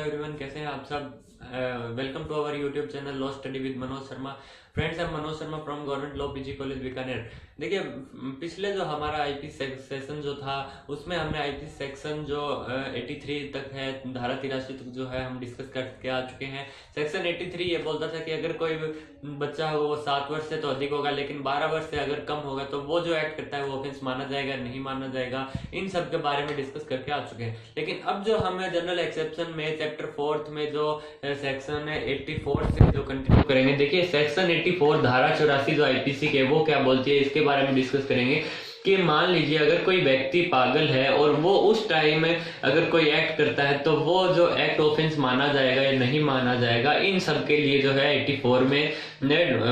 Everyone, कैसे हैं आप सब। Welcome to our YouTube channel law study with Manoj Sharma. Friends, I am Manoj Sharma from government law PG college Bikaner. देखिए, पिछले जो हमारा आईपी सेशन जो था उसमें हमने आईपी सेक्शन जो 83 तक है, धारा 83 तक जो है हम डिस्कस करके आ चुके हैं। सेक्शन 83 ये बोलता था कि अगर कोई बच्चा हो वो 7 वर्ष से तो अधिक होगा, लेकिन 12 वर्ष से अगर कम होगा तो वो जो एक्ट करता है वो ऑफेंस माना जाएगा, नहीं माना जाएगा। इन सब के बारे में डिस्कस करके आ चुके हैं। लेकिन अब जो हमें जनरल एक्सेप्शन में चैप्टर 4 में जो सेक्शन 84 से जो कंटिन्यू करेंगे। देखिए, सेक्शन 84 धारा 84 जो आईपीसी के वो क्या बोलती है, इसके बारे में डिस्कस करेंगे कि मान लीजिए अगर कोई व्यक्ति पागल है और वो उस टाइम में अगर कोई एक्ट करता है तो वो जो एक्ट ऑफेंस माना जाएगा या नहीं माना जाएगा, इन सब के लिए जो है 84 में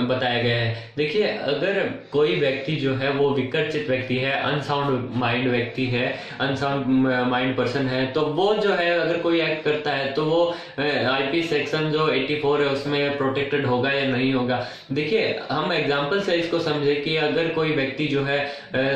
बताया गया है। देखिए, अगर कोई व्यक्ति जो है वो विकर्चित व्यक्ति है, अनसाउंड माइंड व्यक्ति है, अनसाउंड माइंड पर्सन है, तो वो जो है अगर कोई एक्ट करता है तो वो आईपी सेक्शन जो 84 है उसमें प्रोटेक्टेड होगा या नहीं होगा। देखिए, हम एग्जांपल से इसको समझे कि अगर कोई व्यक्ति जो है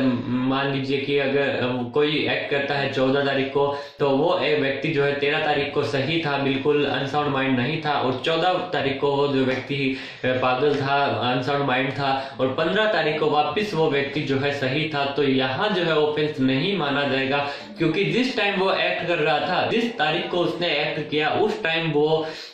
मान लीजिए कि अगर कोई एक्ट करता है 14 तारीख को, तो वो एक व्यक्ति जो है 13 तारीख को सही था, बिल्कुल अनसाउंड माइंड नहीं था, और 14 तारीख को वो जो व्यक्ति पागल था, अनसाउंड माइंड था, और 15 तारीख को वापस वो व्यक्ति जो है सही था। तो यहाँ जो है ऑफेंस नहीं माना जाएगा, क्योंकि जिस टाइम वो एक्ट कर रहा था, जिस तारीख को उसने एक्ट किया उस टाइम वो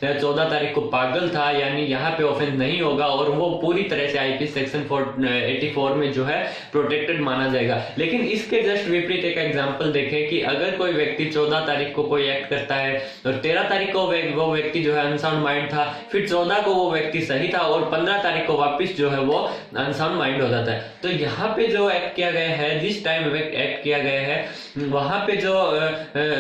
14 तारीख को पागल था, यानी यहाँ पे ऑफेंस नहीं होगा और वो पूरी तरह से आईपी सेक्शन 84 में जो है प्रोटेक्टेड माना जाएगा। लेकिन इसके जस्ट विपरीत एक एग्जांपल देखें कि अगर कोई व्यक्ति 14 तारीख को कोई एक्ट करता है और 13 तारीख को वो व्यक्ति जो है अनसाउंड माइंड था, फिर 14 को वो व्यक्ति सही था और 15 तारीख को वापस जो है वो अनसाउंड माइंड हो जाता है। तो यहाँ पे जो एक्ट किया गया है, जिस टाइम एक्ट किया गया है, वहां पे जो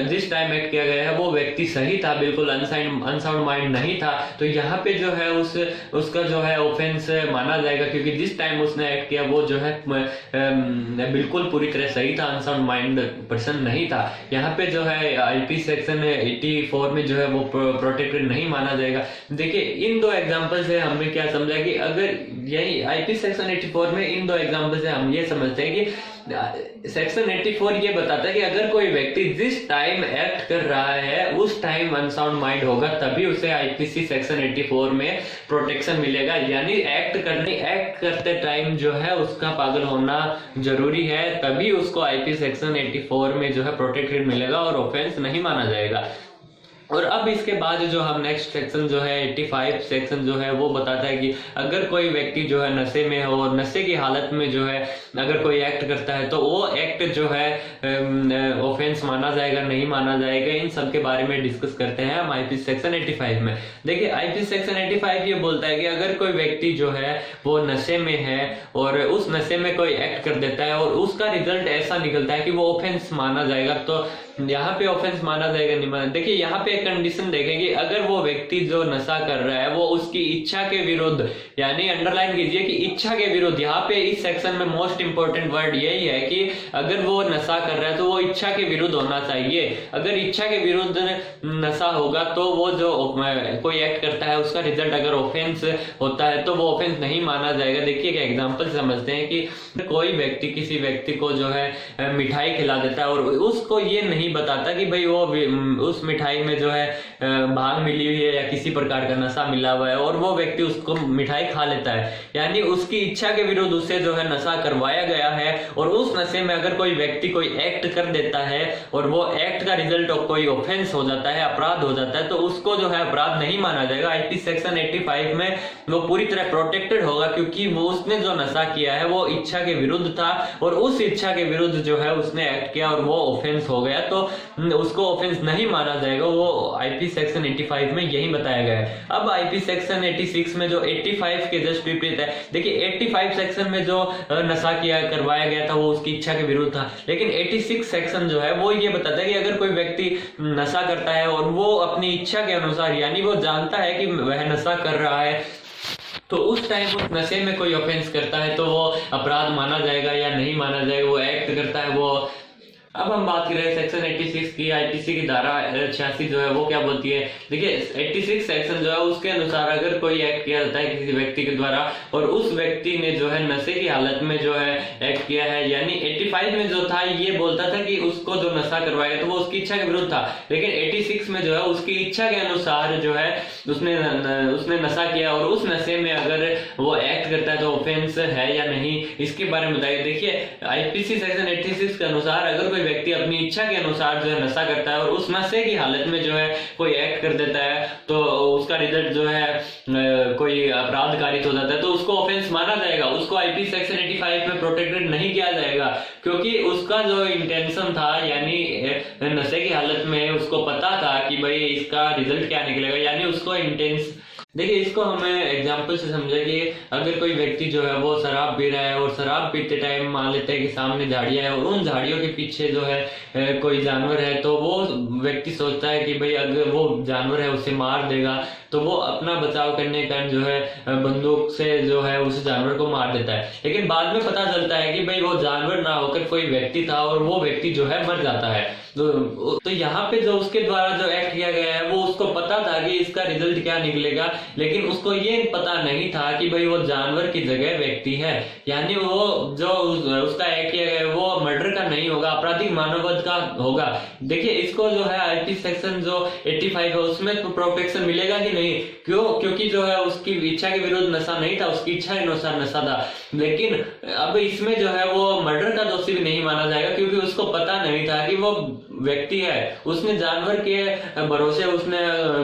जिस टाइम एक्ट किया गया है वो व्यक्ति सही था, बिल्कुल अनसाउंड माइंड नहीं था। तो यहाँ पे जो है उसका जो है ऑफेंस माना जाएगा, क्योंकि जिस टाइम उसने एक्ट किया वो जो है बिल्कुल पूरी तरह सही था, अनसाउंड माइंड पर्सन नहीं था। यहाँ पे जो है आईपी सेक्शन 84 में जो है वो प्रोटेक्टेड नहीं माना जाएगा। देखिए, इन दो एग्जांपल से हमने क्या समझा कि अगर यही आईपी सेक्शन 84 में इन दो एग्जांपल से हम ये समझते हैं कि सेक्शन 84 ये बताता है कि अगर कोई व्यक्ति जिस टाइम एक्ट कर रहा है उस टाइम अनसाउंड माइंड होगा, तभी उसे आईपीसी सेक्शन 84 में प्रोटेक्शन मिलेगा। यानी एक्ट करते टाइम जो है उसका पागल होना जरूरी है, तभी उसको आईपी सेक्शन 84 में जो है प्रोटेक्टेड मिलेगा और ऑफेंस नहीं माना जाएगा। और अब इसके बाद जो हम नेक्स्ट सेक्शन जो है 85 सेक्शन जो है वो बताता है कि अगर कोई व्यक्ति जो है नशे में हो और नशे की हालत में जो है अगर कोई एक्ट करता है तो वो एक्ट जो है ऑफेंस माना जाएगा, नहीं माना जाएगा। इन सब के बारे में डिस्कस करते हैं हम आईपी सेक्शन 85 में। देखिए, आईपी सेक्शन 85 ये बोलता है कि अगर कोई व्यक्ति जो है वो नशे में है और उस नशे में कोई एक्ट कर देता है और उसका रिजल्ट ऐसा निकलता है कि वो ऑफेंस माना जाएगा, तो यहाँ पे ऑफेंस माना जाएगा, नहीं माना। देखिए, यहाँ पे एक कंडीशन देखेंगे, अगर वो व्यक्ति जो नशा कर रहा है वो उसकी इच्छा के विरुद्ध, यानी अंडरलाइन कीजिए कि इच्छा के विरुद्ध। यहाँ पे इस सेक्शन में मोस्ट इंपोर्टेंट वर्ड यही है कि अगर वो नशा कर रहा है तो वो इच्छा के विरुद्ध होना चाहिए। अगर इच्छा के विरुद्ध नशा होगा तो वो जो कोई एक्ट करता है उसका रिजल्ट अगर ऑफेंस होता है तो वो ऑफेंस नहीं माना जाएगा। देखिए, एक एग्जाम्पल समझते हैं कि कोई व्यक्ति किसी व्यक्ति को जो है मिठाई खिला देता है और उसको ये नहीं बताता कि भाई वो उस मिठाई में जो है भांग मिली हुई है या किसी प्रकार का नशा मिला हुआ है, और वो व्यक्ति उसको मिठाई खा लेता है, यानी उसकी इच्छा के विरुद्ध उससे जो है नशा करवाया गया है। और उस नशे में अगर कोई व्यक्ति कोई एक्ट कर देता है और वो एक्ट का रिजल्ट कोई ऑफेंस हो जाता है, अपराध हो जाता है, तो उसको जो है अपराध नहीं माना जाएगा। आईपी सेक्शन 85 में वो पूरी तरह प्रोटेक्टेड होगा, क्योंकि वो उसने जो नशा किया है वो इच्छा के विरुद्ध था और उस इच्छा के विरुद्ध जो है उसने एक्ट किया और वो ऑफेंस हो गया, तो उसको ऑफेंस नहीं माना जाएगा। वो आईपी सेक्शन 85 में यही बताया गया है। अब आईपी सेक्शन 86 में जो 85 के जस्ट विपरीत है। देखिए, 85 सेक्शन में जो नशा किया करवाया गया था वो उसकी इच्छा के विरुद्ध था, लेकिन 86 सेक्शन जो है वो ये बताता है कि अगर कोई व्यक्ति नशा करता है और वो अपनी इच्छा के अनुसार, यानी वो जानता है कि वह नशा कर रहा है, तो उस टाइम उस नशे में कोई ऑफेंस करता है तो वो अपराध माना जाएगा या नहीं माना जाएगा। वो एक्ट करता है, वो अब हम बात करें सेक्शन 86 की। आईपीसी की धारा 86 जो है वो क्या बोलती है। देखिए 86 सेक्शन जो है उसके अनुसार अगर कोई एक्ट किया जाता है किसी व्यक्ति के द्वारा और उस व्यक्ति ने जो है नशे की हालत में जो है एक्ट किया है, यानी 85 में जो था ये बोलता था कि उसको जो नशा करवाएगा तो वो उसकी इच्छा के विरुद्ध था, लेकिन 86 में जो है उसकी इच्छा के अनुसार जो है उसने नशा किया और उस नशे में अगर वो एक्ट करता है तो ऑफेंस है या नहीं, इसके बारे में बताइए। देखिए आईपीसी सेक्शन 86 के अनुसार अगर कोई व्यक्ति अपनी इच्छा के अनुसार जो है नशा करता है और उस नशे की हालत में जो है कोई एक्ट कर देता है तो उसका रिजल्ट जो है कोई अपराध कारित हो जाता है तो उसको ऑफेंस माना जाएगा, उसको आईपीसी सेक्शन 85 में प्रोटेक्टेड नहीं किया जाएगा, क्योंकि उसका जो इंटेंशन था यानी नशे की हालत में उसको पता था कि भाई इसका रिजल्ट क्या निकलेगा, यानी उसको इंटेंस। देखिए इसको हमें एग्जाम्पल से समझे कि अगर कोई व्यक्ति जो है वो शराब पी रहा है और शराब पीते टाइम मान लेते हैं कि सामने झाड़ियां है और उन झाड़ियों के पीछे जो है कोई जानवर है, तो वो व्यक्ति सोचता है कि भाई अगर वो जानवर है उसे मार देगा तो वो अपना बचाव करने का जो है बंदूक से जो है उस जानवर को मार देता है, लेकिन बाद में पता चलता है कि भाई वो जानवर ना होकर कोई व्यक्ति था और वो व्यक्ति जो है मर जाता है। तो यहाँ पे जो उसके द्वारा जो एक्ट किया गया है वो उसको पता था कि इसका रिजल्ट क्या निकलेगा, लेकिन उसको ये पता नहीं था कि भाई वो जानवर की जगह व्यक्ति है, यानी वो जो उसका एक्ट किया गया है वो मर्डर का नहीं होगा, आपराधिक मानववध का होगा। देखिए इसको जो है आईपी सेक्शन जो 85 है उसमें तो प्रोटेक्शन मिलेगा कि नहीं, क्यों, क्योंकि जो है उसकी इच्छा के विरुद्ध नशा नहीं था, उसकी इच्छा के अनुसार नशा था, लेकिन अब इसमें जो है वो मर्डर का दोषी भी नहीं माना जाएगा क्योंकि उसको पता नहीं था कि वो व्यक्ति है, उसने जानवर के भरोसे उसने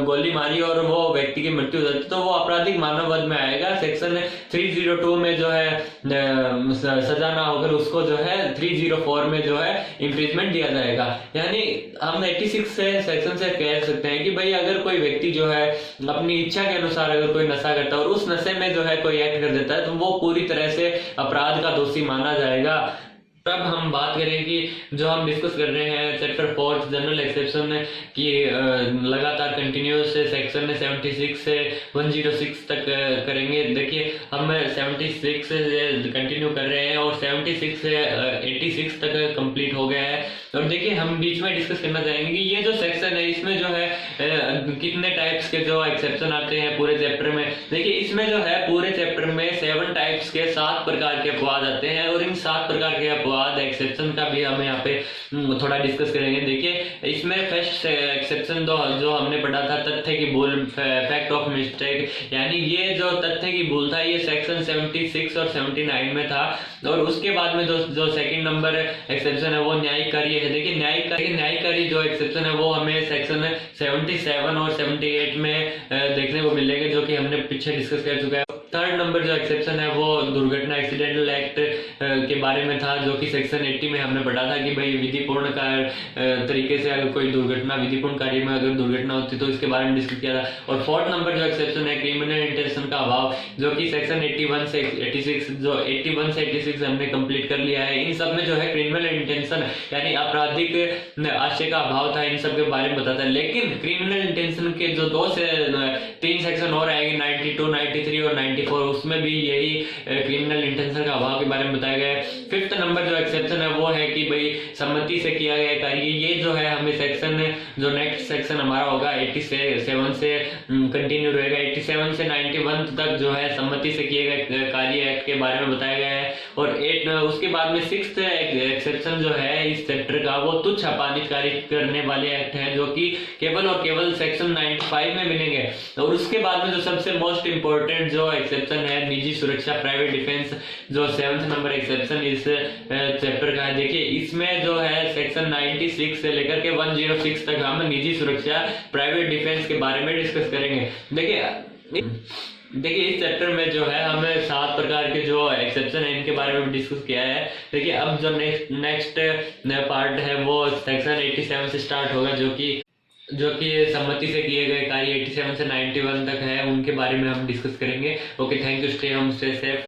गोली मारी और वो व्यक्ति की मृत्यु हो जाती तो वो आपराधिक मानववध में आएगा। सेक्शन 302 में जो है सजा ना होकर उसको जो है 304 में जो है इम्प्रिजमेंट दिया जाएगा। यानी हम 86 से सेक्शन से कह सकते हैं कि भाई अगर कोई व्यक्ति जो है अपनी इच्छा के अनुसार अगर कोई नशा करता है और उस नशे में जो है कोई एक्ट कर देता है तो वो पूरी तरह से अपराध का दोषी माना जाएगा। अब हम बात करें कि जो हम डिस्कस कर रहे हैं चैप्टर 4 जनरल एक्सेप्शन की लगातार कंटिन्यूस सेक्शन 76 से 106 तक करेंगे। देखिए हम 76 से कंटिन्यू कर रहे हैं और 76 से 86 तक कंप्लीट हो गया है। और देखिए हम बीच में डिस्कस करना चाहेंगे कि ये जो सेक्शन है इसमें जो है कितने टाइप्स के जो एक्सेप्शन आते हैं पूरे चैप्टर में। देखिए इसमें जो है पूरे चैप्टर में 7 टाइप्स के 7 प्रकार के अपवाद आते हैं और इन 7 प्रकार के अपवाद एक्सेप्शन का भी हम यहाँ पे थोड़ा डिस्कस करेंगे। देखिए इसमें फर्स्ट एक्सेप्शन जो हमने पढ़ा था तथ्य की भूल, फैक्ट ऑफ मिस्टेक, यानी ये जो तथ्य की भूल था ये सेक्शन 76 और 79 में था। और उसके बाद में जो सेकंड नंबर एक्सेप्शन है वो न्यायिक कार्य है। देखिए न्यायिक कार्य जो एक्सेप्शन है वो हमें सेक्शन 77 और 78 में देखने को मिलेगा जो कि हमने पीछे डिस्कस कर चुका है। थर्ड नंबर जो एक्सेप्शन है वो दुर्घटना एक्सीडेंटल एक्ट के बारे में था जो कि सेक्शन 80 में हमने पढ़ा था कि भाई विधिपूर्ण तरीके से अगर कोई दुर्घटना विधिपूर्ण कार्य में अगर दुर्घटना होती तो इसके बारे में डिस्कस किया था। और फोर्थ नंबर जो एक्सेप्शन है क्रिमिनल इंटेंशन का अभाव जो कि सेक्शन 81 से 86 जो 81 से 86 हमने कंप्लीट कर लिया है। इन सब में जो है क्रिमिनल इंटेंशन यानी आपराधिक आशय का अभाव था, इन सब के बारे में बताता है। लेकिन क्रिमिनल इंटेंशन के जो 2 से 3 सेक्शन और आएंगे 92, 93 और 94 उसमें भी यही क्रिमिनल इंटेंशन का अभाव के बारे में बताया गया है। फिफ्थ नंबर जो एक्सेप्शन है वो है कि भाई सम्मति से किया गया कार्य, ये जो है हमें सेक्शन जो नेक्स्ट सेक्शन हमारा होगा 87 से कंटिन्यू रहेगा। 87 से 91 तक जो है सम्मति से किए गए कार्य एक्ट के बारे में बताया गया है। और उसके बाद में सिक्स्थ एक्सेप्शन जो है इस चैप्टर का वो तुच्छ अपानितकारी करने वाले एक्ट हैं जो कि केवल और केवल सेक्शन 95 में मिलेंगे। और उसके बाद में जो सबसे मोस्ट इंपोर्टेंट जो एक्सेप्शन है निजी सुरक्षा प्राइवेट डिफेंस जो 7th नंबर एक्सेप्शन इस चैप्टर का है। देखिए इसमें जो है सेक्शन 96 से लेकर के 106 तक हम निजी सुरक्षा प्राइवेट डिफेंस के बारे में डिस्कस करेंगे। देखिए इस चैप्टर में जो है हमें 7 प्रकार के जो एक्सेप्शन है इनके बारे में डिस्कस किया है। देखिए अब जो नेक्स्ट पार्ट है वो सेक्शन 87 से स्टार्ट होगा जो कि सम्मति से किए गए कार्य 87 से 91 तक है, उनके बारे में हम डिस्कस करेंगे। Okay, thank you, stay home, stay safe.